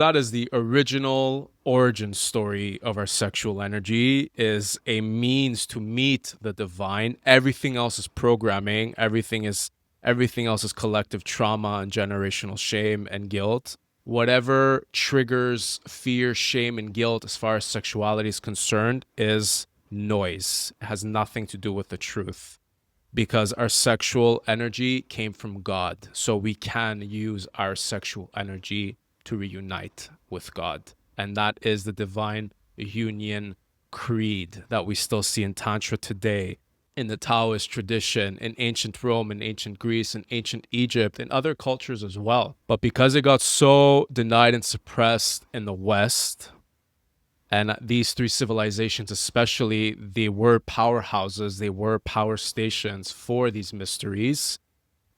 That is the original origin story of our sexual energy, is a means to meet the divine. Everything else is programming. Everything else is collective trauma and generational shame and guilt. Whatever triggers fear, shame, and guilt as far as sexuality is concerned is noise. It has nothing to do with the truth, because our sexual energy came from God. So we can use our sexual energy to reunite with God. And that is the divine union creed that we still see in Tantra today, in the Taoist tradition, in ancient Rome, in ancient Greece, in ancient Egypt, in other cultures as well. But because it got so denied and suppressed in the West, and these three civilizations, especially, they were powerhouses, they were power stations for these mysteries.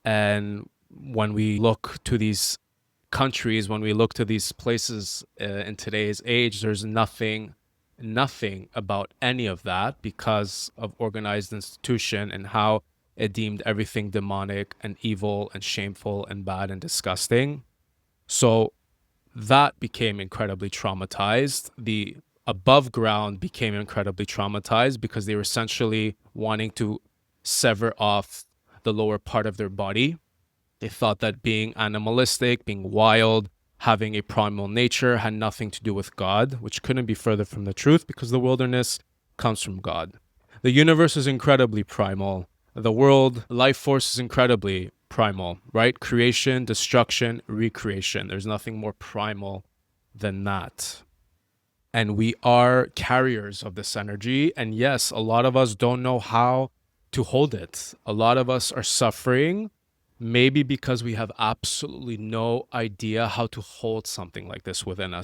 And when we look to these countries, when we look to these places in today's age, there's nothing about any of that because of organized institution and how it deemed everything demonic and evil and shameful and bad and disgusting. So that became incredibly traumatized. The above ground became incredibly traumatized because they were essentially wanting to sever off the lower part of their body. They thought that being animalistic, being wild, having a primal nature had nothing to do with God, which couldn't be further from the truth because the wilderness comes from God. The universe is incredibly primal. The world, life force is incredibly primal, right? Creation, destruction, recreation. There's nothing more primal than that. And we are carriers of this energy. And yes, a lot of us don't know how to hold it. A lot of us are suffering, maybe because we have absolutely no idea how to hold something like this within us.